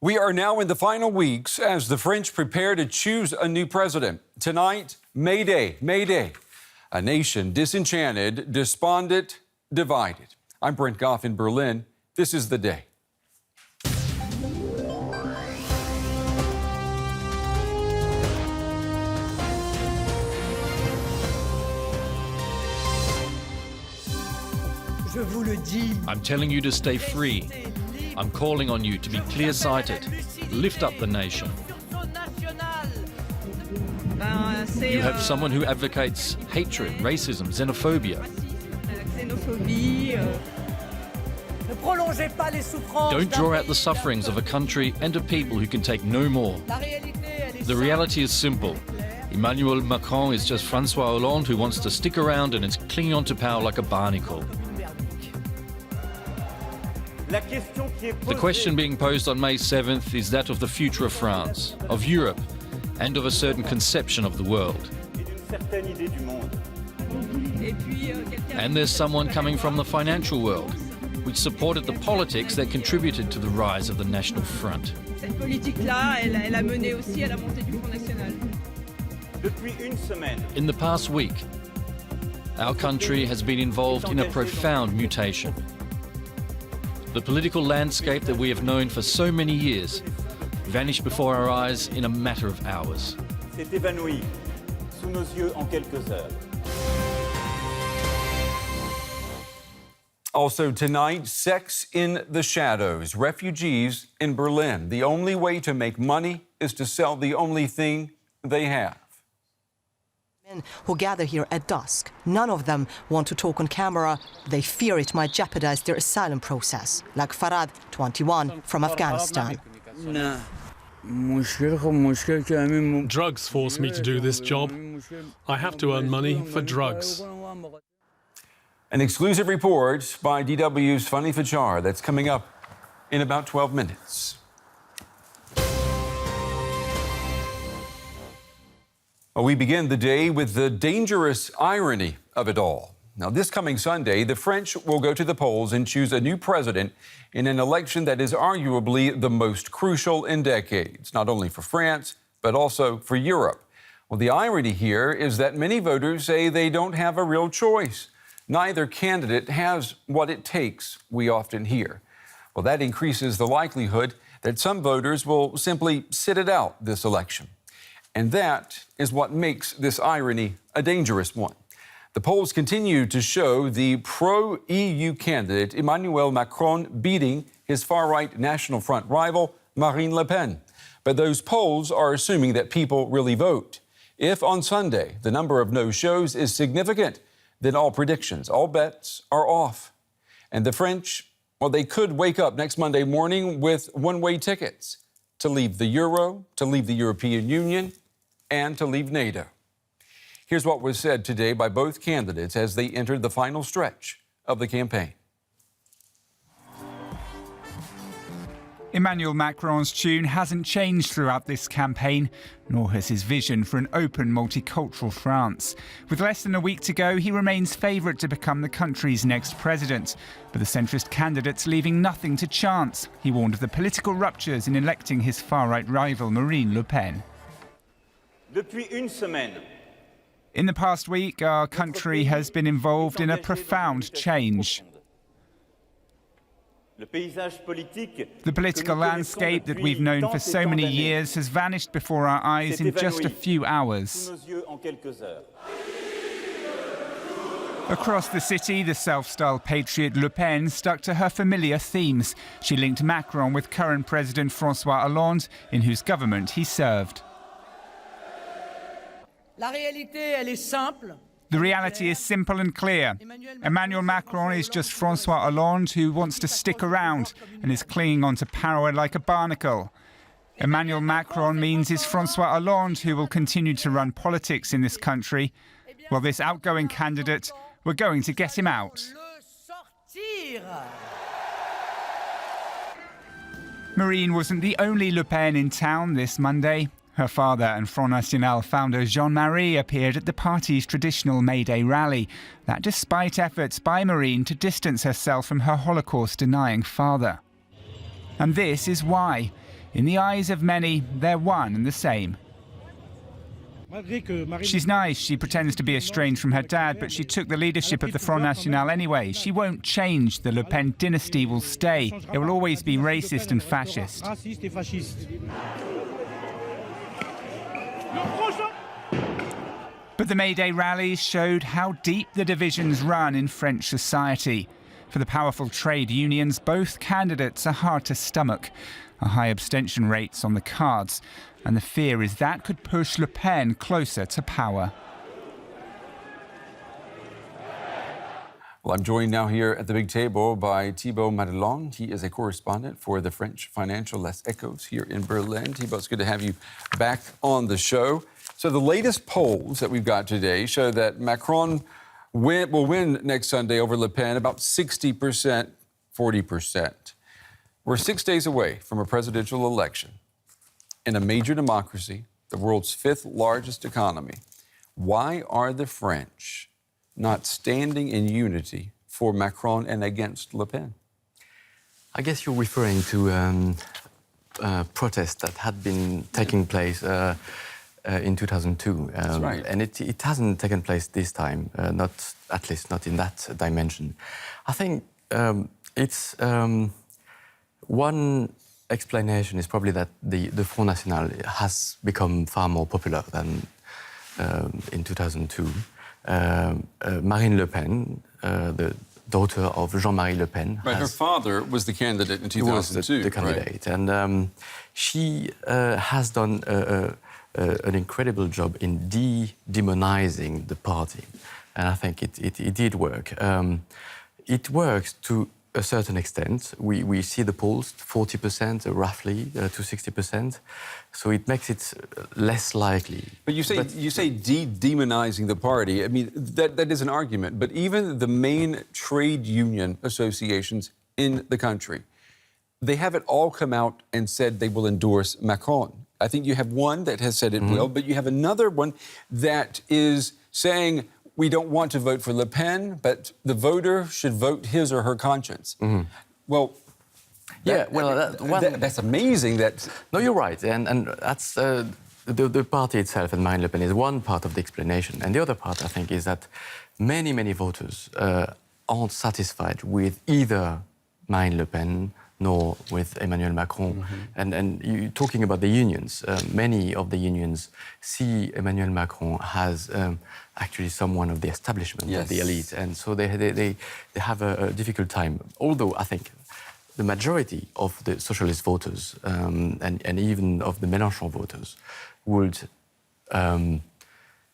We are now in the final weeks as the French prepare to choose a new president. Tonight, May Day, May Day. A nation disenchanted, despondent, divided. I'm Brent Goff in Berlin. This is the day. I'm telling you to stay free. I'm calling on you to be clear-sighted. Lift up the nation. You have someone who advocates hatred, racism, xenophobia. Don't draw out the sufferings of a country and a people who can take no more. The reality is simple. Emmanuel Macron is just François Hollande who wants to stick around and is clinging on to power like a barnacle. The question being posed on May 7th is that of the future of France, of Europe, and of a certain conception of the world. And there's someone coming from the financial world, which supported the politics that contributed to the rise of the National Front. In the past week, our country has been involved in a profound mutation. The political landscape that we have known for so many years vanished before our eyes in a matter of hours. Also tonight, sex in the shadows. Refugees in Berlin. The only way to make money is to sell the only thing they have. Men who gather here at dusk. None of them want to talk on camera. They fear it might jeopardize their asylum process, like Farad, 21, from Afghanistan. Drugs force me to do this job. I have to earn money for drugs. An exclusive report by DW's Funny Fachar that's coming up in about 12 minutes. We begin the day with the dangerous irony of it all. Now, this coming Sunday, the French will go to the polls and choose a new president in an election that is arguably the most crucial in decades, not only for France, but also for Europe. Well, the irony here is that many voters say they don't have a real choice. Neither candidate has what it takes, we often hear. Well, that increases the likelihood that some voters will simply sit it out this election. And that is what makes this irony a dangerous one. The polls continue to show the pro-EU candidate Emmanuel Macron beating his far-right National Front rival Marine Le Pen. But those polls are assuming that people really vote. If on Sunday the number of no-shows is significant, then all predictions, all bets are off. And the French, well, they could wake up next Monday morning with one-way tickets to leave the Euro, to leave the European Union, and to leave NATO. Here's what was said today by both candidates as they entered the final stretch of the campaign. Emmanuel Macron's tune hasn't changed throughout this campaign, nor has his vision for an open, multicultural France. With less than a week to go, he remains favourite to become the country's next president. But the centrist candidate's leaving nothing to chance. He warned of the political ruptures in electing his far-right rival Marine Le Pen. In the past week, our country has been involved in a profound change. The political landscape that we've known for so many years has vanished before our eyes in just a few hours. Across the city, the self-styled patriot Le Pen stuck to her familiar themes. She linked Macron with current President François Hollande, in whose government he served. The reality is simple and clear. Emmanuel Macron is just François Hollande who wants to stick around and is clinging on to power like a barnacle. Emmanuel Macron means it's François Hollande who will continue to run politics in this country. Well, this outgoing candidate, we're going to get him out. Marine wasn't the only Le Pen in town this Monday. Her father and Front National founder Jean-Marie appeared at the party's traditional May Day rally. That despite efforts by Marine to distance herself from her Holocaust-denying father. And this is why. In the eyes of many, they're one and the same. She's nice, she pretends to be estranged from her dad, but she took the leadership of the Front National anyway. She won't change. The Le Pen dynasty will stay. It will always be racist and fascist. But the May Day rallies showed how deep the divisions run in French society. For the powerful trade unions, both candidates are hard to stomach. A high abstention rate's on the cards, and the fear is that could push Le Pen closer to power. Well, I'm joined now here at the big table by Thibault Madelon. He is a correspondent for the French financial Les Echos here in Berlin. Thibault, it's good to have you back on the show. So the latest polls that we've got today show that Macron will win next Sunday over Le Pen, about 60%, 40%. We're 6 days away from a presidential election in a major democracy, the world's fifth largest economy. Why are the French not standing in unity for Macron and against Le Pen? I guess you're referring to protests that had been taking place in 2002. That's right. And it hasn't taken place this time, at least not in that dimension. I think it's one explanation is probably that the Front National has become far more popular than in 2002. Marine Le Pen, the daughter of Jean-Marie Le Pen. Right, her father was the candidate in 2002. Was the candidate. Right. And she has done an incredible job in demonizing the party. And I think it did work. It works to a certain extent. We see the polls, 40% roughly to 60%. So it makes it less likely. But you say demonizing the party. I mean, that is an argument. But even the main trade union associations in the country, they haven't all come out and said they will endorse Macron. I think you have one that has said it will, but you have another one that is saying we don't want to vote for Le Pen, but the voter should vote his or her conscience. Well, that's amazing. No, you're right, and that's the party itself and Marine Le Pen is one part of the explanation, and the other part, I think, is that many voters aren't satisfied with either Marine Le Pen nor with Emmanuel Macron. And you talking about the unions, many of the unions see Emmanuel Macron as actually someone of the establishment, of the elite, and so they have a difficult time. Although I think the majority of the socialist voters and even of the Mélenchon voters would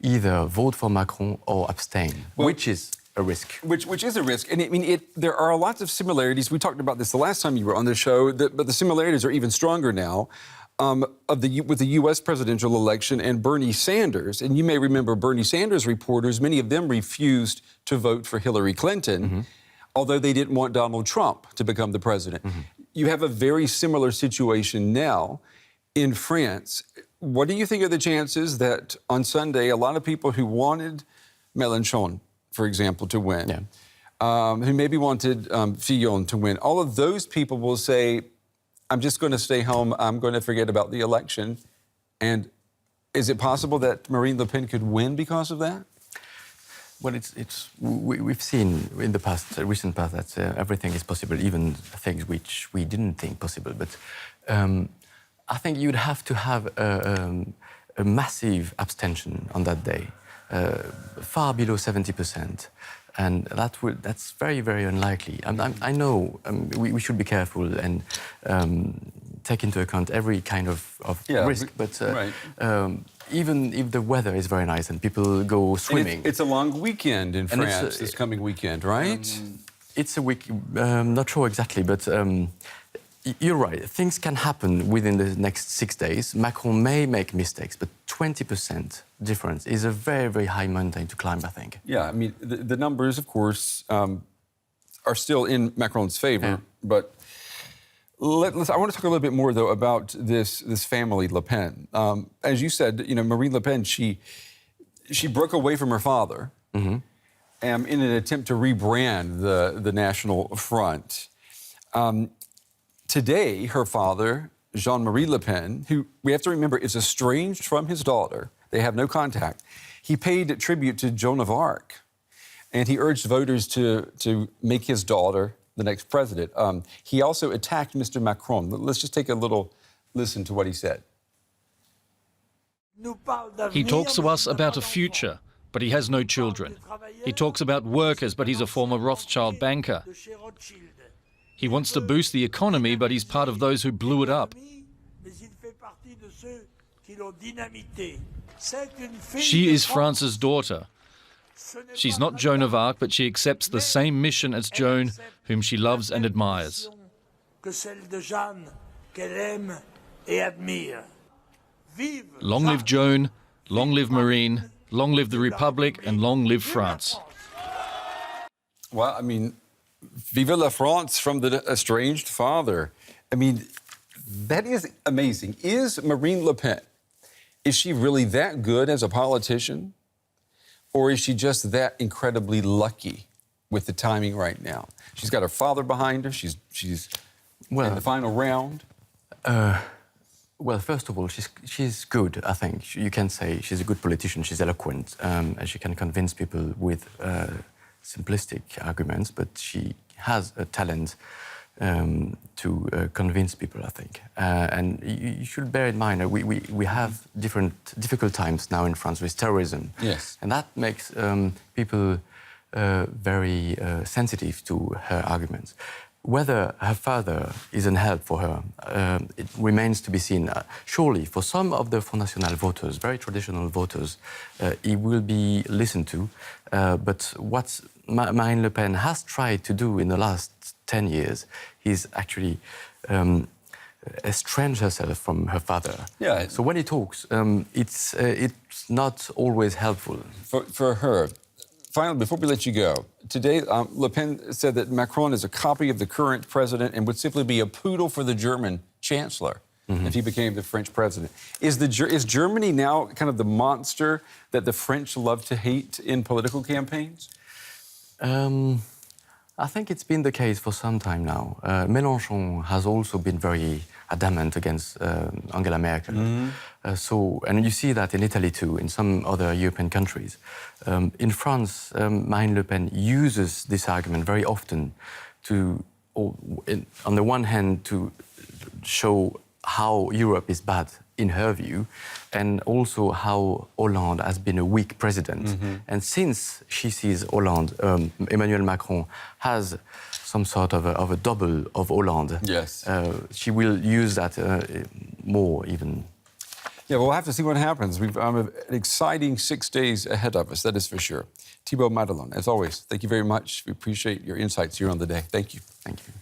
either vote for Macron or abstain, which is a risk. Which is a risk. And I mean, there are lots of similarities. We talked about this the last time you were on the show, but the similarities are even stronger now with the U.S. presidential election and Bernie Sanders. And you may remember Bernie Sanders reporters, many of them refused to vote for Hillary Clinton, although they didn't want Donald Trump to become the president. You have a very similar situation now in France. What do you think are the chances that on Sunday, a lot of people who wanted Mélenchon, for example, to win, who maybe wanted Fillon to win, all of those people will say, I'm just going to stay home, I'm going to forget about the election. And is it possible that Marine Le Pen could win because of that? Well, we've seen in the past, recent past, that everything is possible, even things which we didn't think possible. But I think you'd have to have a massive abstention on that day. Far below 70%, and that's very unlikely. I know we should be careful and take into account every kind of risk, but even if the weather is very nice and people go swimming, it's a long weekend in France this coming weekend, right? It's a week. Not sure exactly, but. You're right. Things can happen within the next 6 days. Macron may make mistakes, but 20% difference is a very high mountain to climb, I think. Yeah, I mean, the numbers, of course, are still in Macron's favor. But I want to talk a little bit more, though, about this family, Le Pen. As you said, Marine Le Pen, she broke away from her father in an attempt to rebrand the National Front. Today, her father, Jean-Marie Le Pen, who we have to remember is estranged from his daughter. They have no contact. He paid tribute to Joan of Arc, and he urged voters to make his daughter the next president. He also attacked Mr. Macron. Let's just take a little listen to what he said. He talks to us about a future, but he has no children. He talks about workers, but he's a former Rothschild banker. He wants to boost the economy, but he's part of those who blew it up. She is France's daughter. She's not Joan of Arc, but she accepts the same mission as Joan, whom she loves and admires. Long live Joan, long live Marine, long live the Republic, and long live France. Well, I mean, vive la France from the estranged father. I mean, that is amazing. Is Marine Le Pen, is she really that good as a politician? Or is she just that incredibly lucky with the timing right now? She's got her father behind her. She's in the final round. Well, first of all, she's good, I think. You can say she's a good politician. She's eloquent, and she can convince people with simplistic arguments, but she has a talent to convince people, I think. And you should bear in mind, we have difficult times now in France with terrorism. Yes. And that makes people very sensitive to her arguments. Whether her father is an help for her, it remains to be seen. Surely, for some of the Front National voters, very traditional voters, he will be listened to. But what Marine Le Pen has tried to do in the last 10 years is actually estrange herself from her father. Yeah. So when he talks, it's not always helpful. For her, finally, before we let you go, today Le Pen said that Macron is a copy of the current president and would simply be a poodle for the German chancellor if he became the French president. Is Germany now kind of the monster that the French love to hate in political campaigns? I think it's been the case for some time now. Mélenchon has also been very adamant against Angela Merkel. And you see that in Italy too, in some other European countries. In France, Marine Le Pen uses this argument very often to, on the one hand, to show how Europe is bad in her view, and also how Hollande has been a weak president. And since she sees Hollande, Emmanuel Macron has some sort of a double of Hollande. Yes. She will use that more even. Yeah, we'll have to see what happens. We've an exciting 6 days ahead of us, that is for sure. Thibaut Madelon, as always, thank you very much. We appreciate your insights here on The Day. Thank you. Thank you.